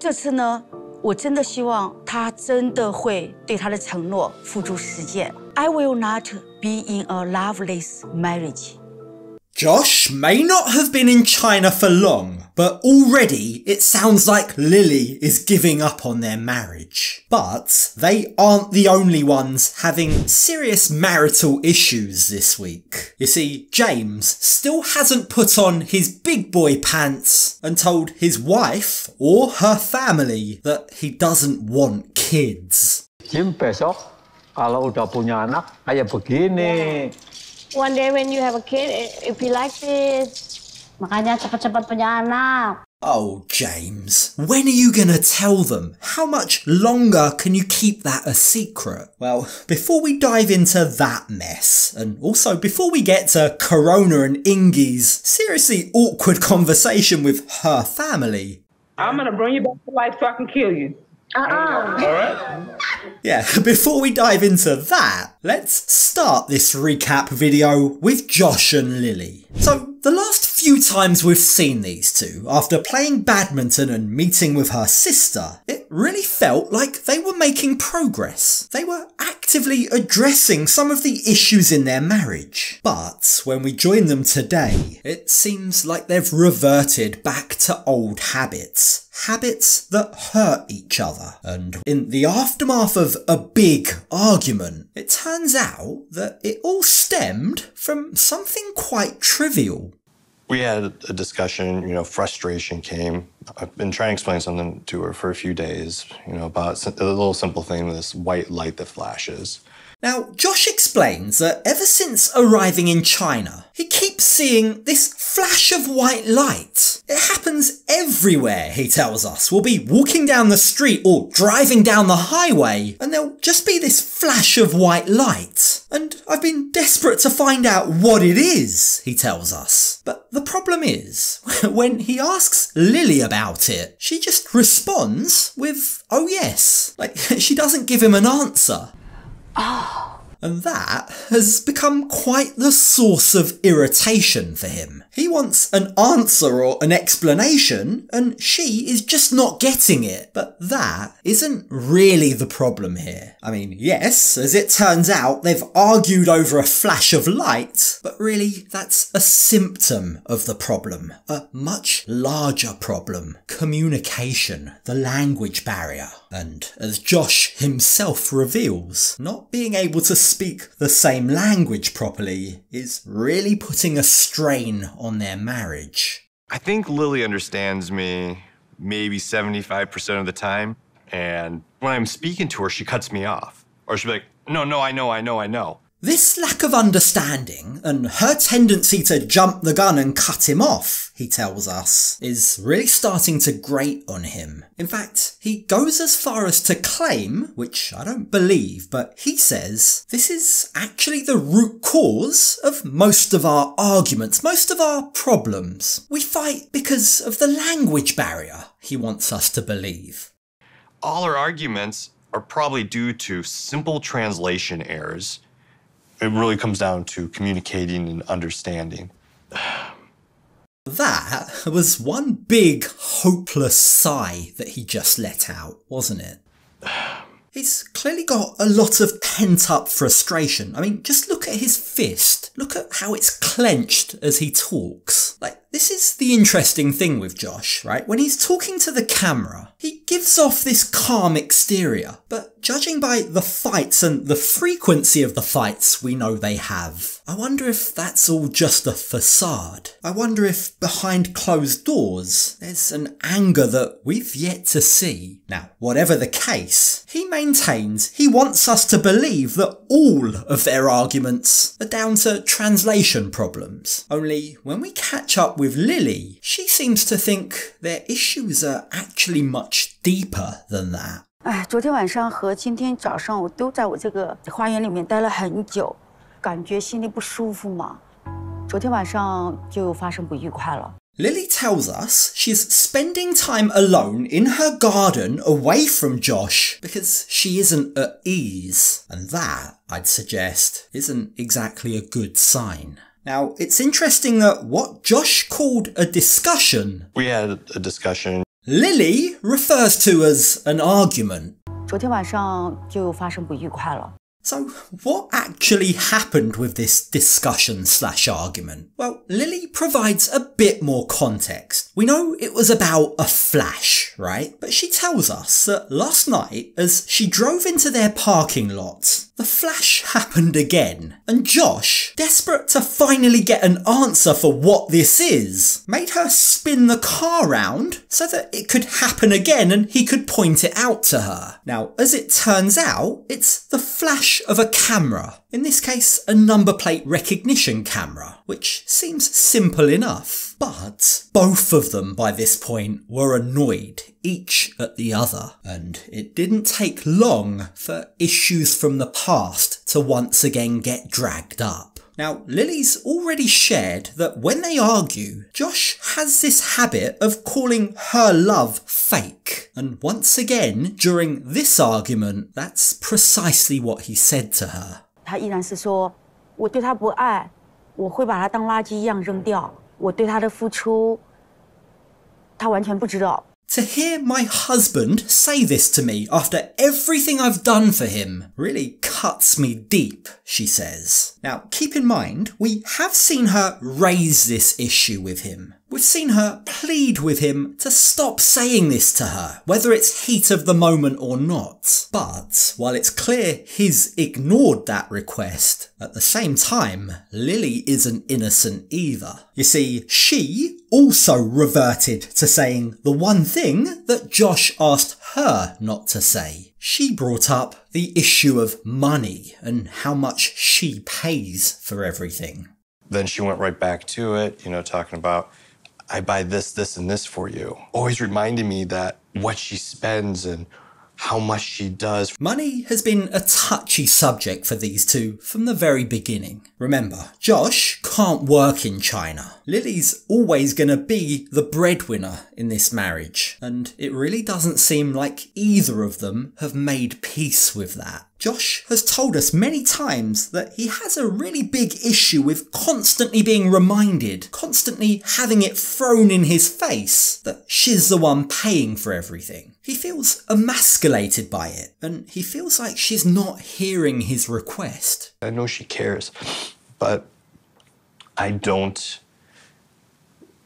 这次呢，我真的希望他真的会对他的承诺付诸实践。I will not be in a loveless marriage. Josh may not have been in China for long, but already it sounds like Lily is giving up on their marriage. But they aren't the only ones having serious marital issues this week. You see, James still hasn't put on his big boy pants and told his wife or her family that he doesn't want kids. Jim besok kalau udah punya anak kayak begini. One day when you have a kid, it'll be like this. Makanya cepat-cepat punya anak. Oh, James, when are you gonna tell them? How much longer can you keep that a secret? Well, before we dive into that mess, and also before we get to Corona and Ingi's seriously awkward conversation with her family. I'm gonna bring you back to life so I can kill you. Alright? Yeah, before we dive into that, let's start this recap video with Josh and Lily. So, the last few times we've seen these two, after playing badminton and meeting with her sister, it really felt like they were making progress. They were actively addressing some of the issues in their marriage. But when we join them today, it seems like they've reverted back to old habits. Habits that hurt each other. And in the aftermath of a big argument, it turns out that it all stemmed from something quite trivial. We had a discussion, frustration came. I've been trying to explain something to her for a few days, about a little simple thing, this white light that flashes. Now, Josh explains that ever since arriving in China, he keeps seeing this flash of white light. It happens everywhere, he tells us. We'll be walking down the street or driving down the highway, and there'll just be this flash of white light. And I've been desperate to find out what it is, he tells us. But the problem is, when he asks Lily about it, she just responds with, oh yes. Like, she doesn't give him an answer. And that has become quite the source of irritation for him. He wants an answer or an explanation, and she is just not getting it. But that isn't really the problem here. I mean, yes, as it turns out, they've argued over a flash of light, but really that's a symptom of the problem. A much larger problem. Communication, the language barrier. And as Josh himself reveals, not being able to speak the same language properly is really putting a strain on their marriage. I think Lily understands me maybe 75% of the time. And when I'm speaking to her, she cuts me off. Or she'll be like, no, I know. This lack of understanding, and her tendency to jump the gun and cut him off, he tells us, is really starting to grate on him. In fact, he goes as far as to claim, which I don't believe, but he says, this is actually the root cause of most of our arguments, most of our problems. We fight because of the language barrier, he wants us to believe. All our arguments are probably due to simple translation errors. It really comes down to communicating and understanding. That was one big, hopeless sigh that he just let out, wasn't it? He's clearly got a lot of pent-up frustration. I mean, just look at his fist. Look at how it's clenched as he talks. Like, this is the interesting thing with Josh, right? When he's talking to the camera, he gives off this calm exterior. But judging by the fights and the frequency of the fights we know they have, I wonder if that's all just a facade. I wonder if behind closed doors, there's an anger that we've yet to see. Now, whatever the case, he maintains he wants us to believe that all of their arguments are down to translation problems. Only when we catch up with Lily, she seems to think their issues are actually much deeper than that. 昨天晚上和今天早上我都在我这个花园里面待了很久，感觉心里不舒服嘛。昨天晚上就发生不愉快了。 Lily tells us she's spending time alone in her garden away from Josh because she isn't at ease. And that, I'd suggest, isn't exactly a good sign. Now, it's interesting that what Josh called a discussion... We had a discussion. Lily refers to as an argument. 昨天晚上就发生不愉快了。 So what actually happened with this discussion/argument? Well, Lily provides a bit more context. We know it was about a flash, right? But she tells us that last night, as she drove into their parking lot, the flash happened again. And Josh, desperate to finally get an answer for what this is, made her spin the car round so that it could happen again and he could point it out to her. Now, as it turns out, it's the flash of a camera, in this case a number plate recognition camera, which seems simple enough. But both of them by this point were annoyed, each at the other, and it didn't take long for issues from the past to once again get dragged up. Now, Lily's already shared that when they argue, Josh has this habit of calling her love fake. And once again, during this argument, that's precisely what he said to her. 他依然是说，我对他不爱，我会把他当垃圾一样扔掉。我对他的付出，他完全不知道。 To hear my husband say this to me after everything I've done for him really cuts me deep, she says. Now, keep in mind, we have seen her raise this issue with him. We've seen her plead with him to stop saying this to her, whether it's heat of the moment or not. But while it's clear he's ignored that request, at the same time, Lily isn't innocent either. You see, she also reverted to saying the one thing that Josh asked her not to say. She brought up the issue of money and how much she pays for everything. Then she went right back to it, talking about, I buy this, this, and this for you. Always reminding me that what she spends and how much she does. Money has been a touchy subject for these two from the very beginning. Remember, Josh can't work in China. Lily's always gonna be the breadwinner in this marriage, and it really doesn't seem like either of them have made peace with that. Josh has told us many times that he has a really big issue with constantly being reminded, constantly having it thrown in his face that she's the one paying for everything. He feels emasculated by it, and he feels like she's not hearing his request. I know she cares, but I don't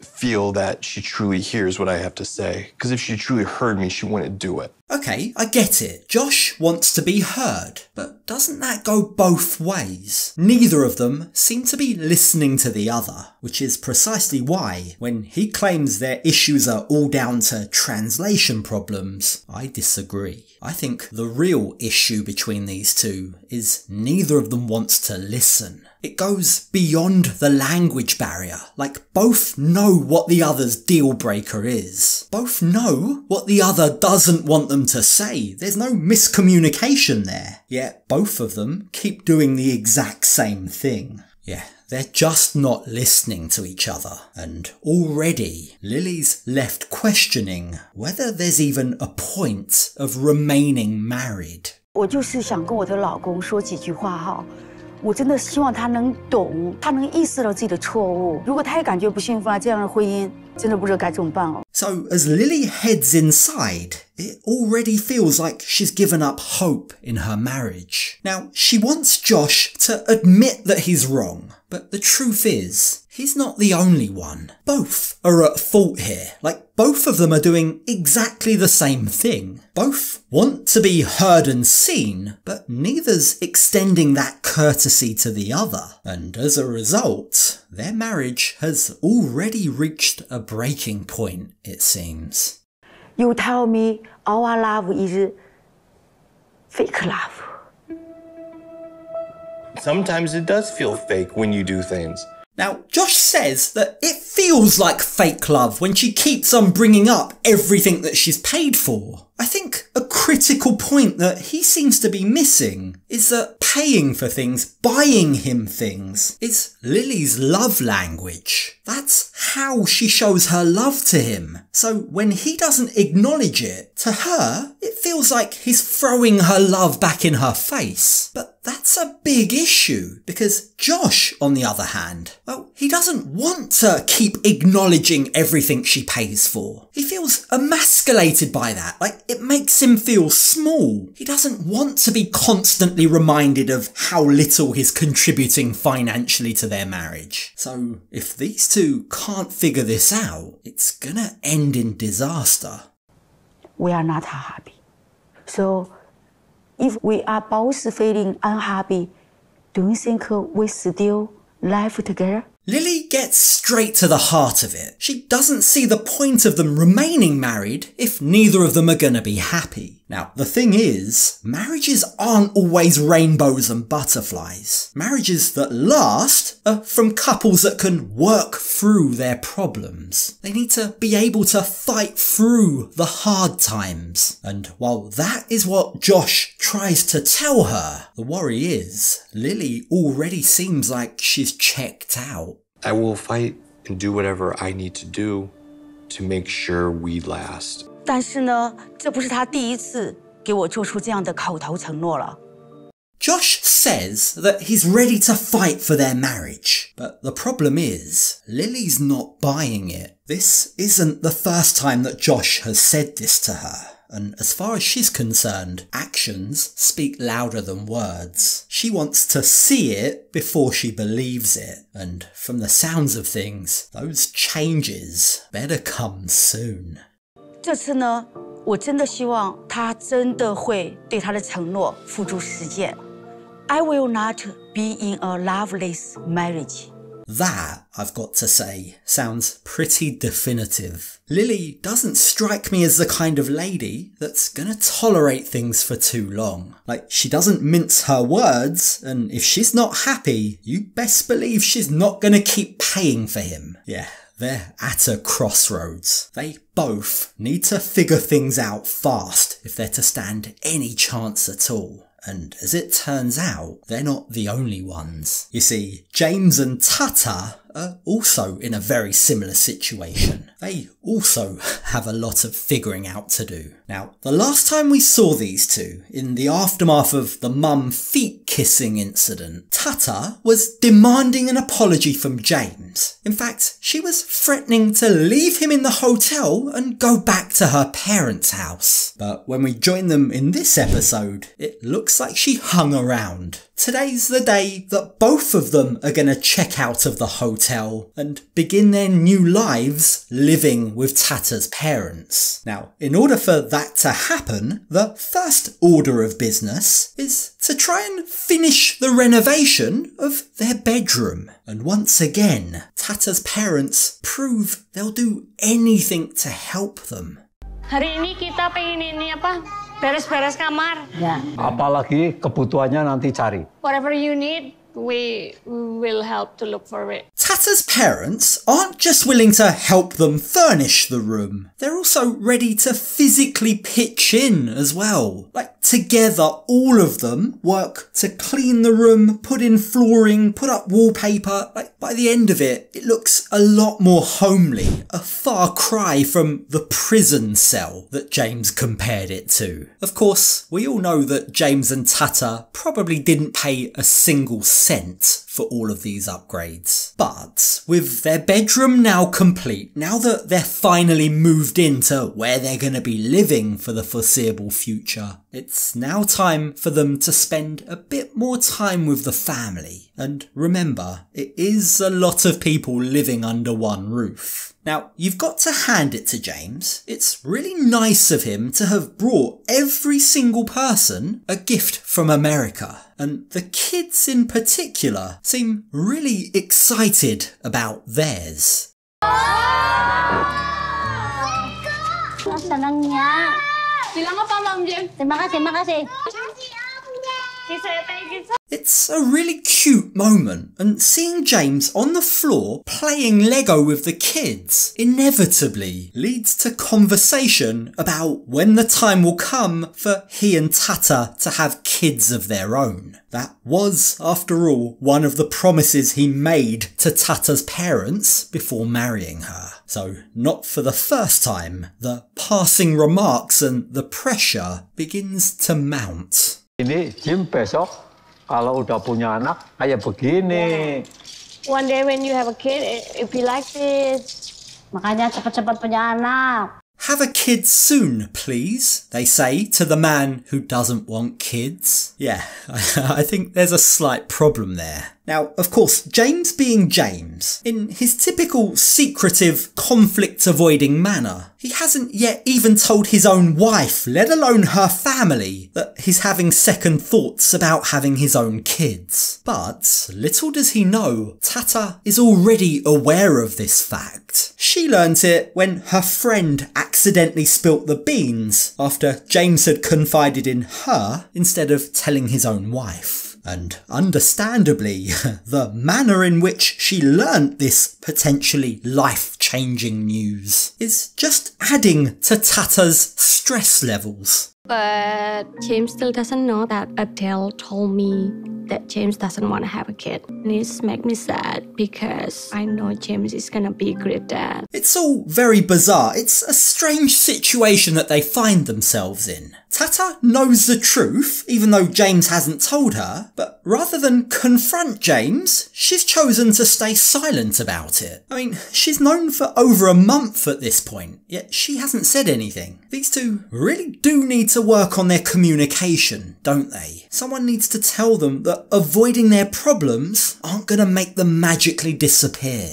feel that she truly hears what I have to say. Because if she truly heard me, she wouldn't do it. Okay, I get it. Josh wants to be heard, but doesn't that go both ways? Neither of them seem to be listening to the other, which is precisely why, when he claims their issues are all down to translation problems, I disagree. I think the real issue between these two is neither of them wants to listen. It goes beyond the language barrier, like both know what the other's deal breaker is. Both know what the other doesn't want them to say. There's no miscommunication there. Yet both of them keep doing the exact same thing. Yeah, they're just not listening to each other. And already, Lily's left questioning whether there's even a point of remaining married. 我就是想跟我的老公说几句话哈。 我真的希望他能懂，他能意识到自己的错误。如果他也感觉不幸福啊，这样的婚姻真的不知道该怎么办哦。 So as Lily heads inside, it already feels like she's given up hope in her marriage. Now, she wants Josh to admit that he's wrong, but the truth is, he's not the only one. Both are at fault here. Like, both of them are doing exactly the same thing. Both want to be heard and seen, but neither's extending that courtesy to the other. And as a result, their marriage has already reached a breaking point, it seems. You tell me our love is fake love. Sometimes it does feel fake when you do things. Now, Josh says that it feels like fake love when she keeps on bringing up everything that she's paid for. I think a critical point that he seems to be missing is that paying for things, buying him things, is Lily's love language. That's how she shows her love to him. So when he doesn't acknowledge it, to her, it feels like he's throwing her love back in her face. But that's a big issue, because Josh, on the other hand, well, he doesn't want to keep acknowledging everything she pays for. He feels emasculated by that, like it makes him feel small. He doesn't want to be constantly reminded of how little he's contributing financially to their marriage. So if these two can't figure this out, it's gonna end in disaster. We are not happy. So if we are both feeling unhappy, do you think we still live together? Lily gets straight to the heart of it. She doesn't see the point of them remaining married if neither of them are gonna be happy. Now, the thing is, marriages aren't always rainbows and butterflies. Marriages that last are from couples that can work through their problems. They need to be able to fight through the hard times. And while that is what Josh tries to tell her, the worry is, Lily already seems like she's checked out. I will fight and do whatever I need to do to make sure we last. 但是呢，这不是他第一次给我做出这样的口头承诺了。Josh says that he's ready to fight for their marriage, but the problem is, Lily's not buying it. This isn't the first time that Josh has said this to her. And as far as she's concerned, actions speak louder than words. She wants to see it before she believes it. And from the sounds of things, those changes better come soon. 这次呢，我真的希望他真的会对他的承诺付诸实践。I will not be in a loveless marriage. That, I've got to say, sounds pretty definitive. Lily doesn't strike me as the kind of lady that's gonna tolerate things for too long. Like, she doesn't mince her words, and if she's not happy, you best believe she's not gonna keep paying for him. Yeah, they're at a crossroads. They both need to figure things out fast if they're to stand any chance at all. And as it turns out, they're not the only ones. You see, James and Tata are also in a very similar situation. They also have a lot of figuring out to do. Now, the last time we saw these two, in the aftermath of the mum feet kissing incident, Tata was demanding an apology from James. In fact, she was threatening to leave him in the hotel and go back to her parents' house. But when we join them in this episode, it looks like she hung around. Today's the day that both of them are going to check out of the hotel and begin their new lives living with Tata's parents. Now, in order for that to happen, the first order of business is to try and finish the renovation of their bedroom. And once again, Tata's parents prove they'll do anything to help them. Hari ini kita pengen ini apa? Beres-beres kamar. Ya. Apalagi kebutuhannya nanti cari. Whatever you need, we will help to look for it. Tata's parents aren't just willing to help them furnish the room, they're also ready to physically pitch in as well. Like, together, all of them work to clean the room, put in flooring, put up wallpaper. Like, by the end of it, it looks a lot more homely, a far cry from the prison cell that James compared it to. Of course, we all know that James and Tata probably didn't pay a single cent for all of these upgrades. But with their bedroom now complete, now that they're finally moved into where they're going to be living for the foreseeable future, it's now time for them to spend a bit more time with the family. And remember, it is a lot of people living under one roof. Now, you've got to hand it to James. It's really nice of him to have brought every single person a gift from America. And the kids in particular seem really excited about theirs. Senangnya. Bilang apa, Mom James? Terima kasih, makasih. It's a really cute moment, and seeing James on the floor playing Lego with the kids inevitably leads to conversation about when the time will come for he and Tata to have kids of their own. That was, after all, one of the promises he made to Tata's parents before marrying her. So, not for the first time, the passing remarks and the pressure begins to mount. Ini Jim besok kalau udah punya anak kayak begini. One day when you have a kid, it be like this. Makanya cepat-cepat punya anak. Have a kid soon, please, they say to the man who doesn't want kids. Yeah, I think there's a slight problem there. Now, of course, James being James, in his typical secretive, conflict-avoiding manner, he hasn't yet even told his own wife, let alone her family, that he's having second thoughts about having his own kids. But little does he know, Tata is already aware of this fact. She learnt it when her friend accidentally spilt the beans after James had confided in her instead of telling his own wife. And understandably, the manner in which she learnt this potentially life-changing news is just adding to Tata's stress levels. But James still doesn't know that Adele told me that James doesn't want to have a kid. And it makes me sad because I know James is gonna be a great dad. It's all very bizarre. It's a strange situation that they find themselves in. Tata knows the truth, even though James hasn't told her, but rather than confront James, she's chosen to stay silent about it. I mean, she's known for over a month at this point, yet she hasn't said anything. These two really do need to work on their communication, don't they? Someone needs to tell them that avoiding their problems aren't going to make them magically disappear.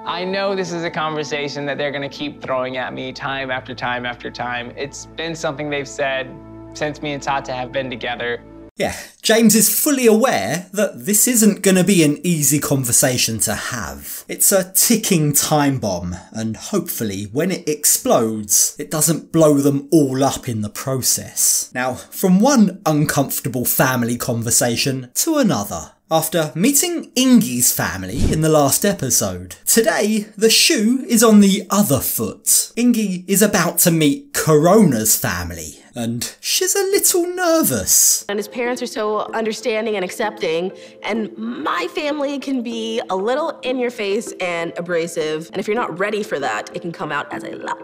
I know this is a conversation that they're going to keep throwing at me time after time after time. It's been something they've said since me and Tata have been together. Yeah, James is fully aware that this isn't going to be an easy conversation to have. It's a ticking time bomb, and hopefully when it explodes, it doesn't blow them all up in the process. Now, from one uncomfortable family conversation to another. After meeting Ingi's family in the last episode, today the shoe is on the other foot. Ingi is about to meet Corona's family, and she's a little nervous. And his parents are so understanding and accepting, and my family can be a little in your face and abrasive, and if you're not ready for that, it can come out as a lot.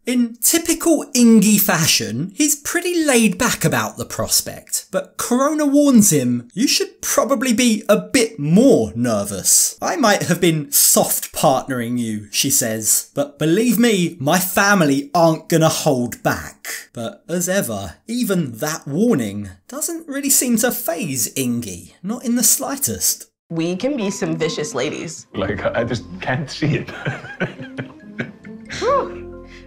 In typical Ingi fashion, he's pretty laid back about the prospect, but Corona warns him, you should probably be a bit more nervous. I might have been soft partnering you, she says, but believe me, my family aren't gonna hold back. But as ever, even that warning doesn't really seem to faze Ingi, not in the slightest. We can be some vicious ladies. Like, I just can't see it.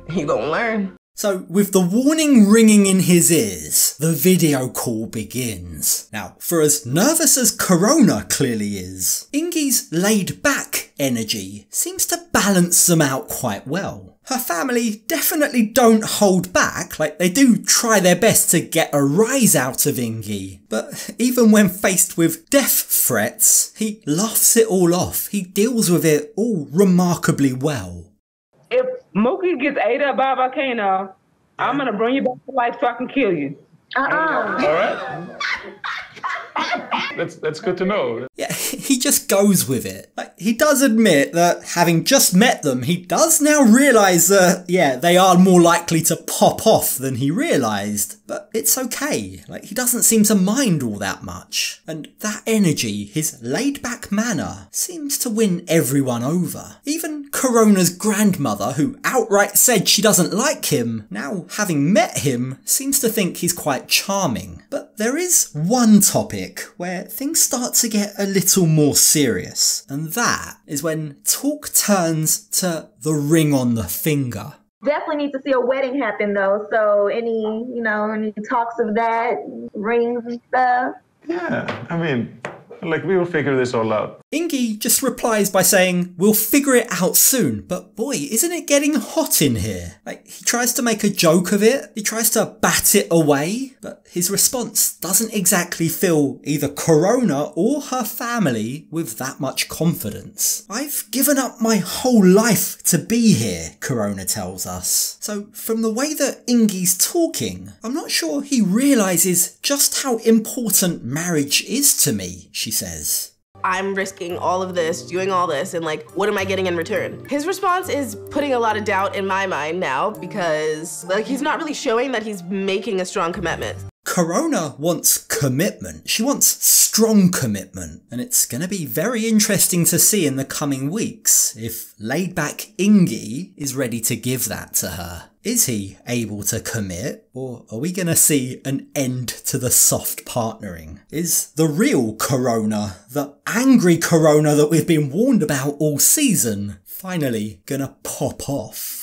You gonna learn. So, with the warning ringing in his ears, the video call begins. Now, for as nervous as Corona clearly is, Ingi's laid-back energy seems to balance them out quite well. Her family definitely don't hold back, like they do try their best to get a rise out of Ingi. But even when faced with death threats, he laughs it all off. He deals with it all remarkably well. If Mookie gets ate up by a volcano, I'm gonna bring you back to life so I can kill you. All right. That's good to know. Yeah, he just goes with it. Like, he does admit that having just met them, he does now realise that, yeah, they are more likely to pop off than he realised. But it's okay. Like, he doesn't seem to mind all that much. And that energy, his laid-back manner, seems to win everyone over. Even Corona's grandmother, who outright said she doesn't like him, now having met him, seems to think he's quite charming. But there is one topic where things start to get a little more serious, and that is when talk turns to the ring on the finger. Definitely need to see a wedding happen though, so any talks of that, rings and stuff? Yeah, I mean, Like, we will figure this all out. Ingi just replies by saying, we'll figure it out soon, but boy, isn't it getting hot in here? Like, he tries to make a joke of it, he tries to bat it away, but his response doesn't exactly fill either Corona or her family with that much confidence. I've given up my whole life to be here, Corona tells us. So from the way that Ingi's talking, I'm not sure he realises just how important marriage is to me, she says. I'm risking all of this, doing all this, and like, what am I getting in return? His response is putting a lot of doubt in my mind now because like he's not really showing that he's making a strong commitment. Corona wants commitment. She wants strong commitment. And it's going to be very interesting to see in the coming weeks if laid-back Ingi is ready to give that to her. Is he able to commit? Or are we going to see an end to the soft partnering? Is the real Corona, the angry Corona that we've been warned about all season, finally going to pop off?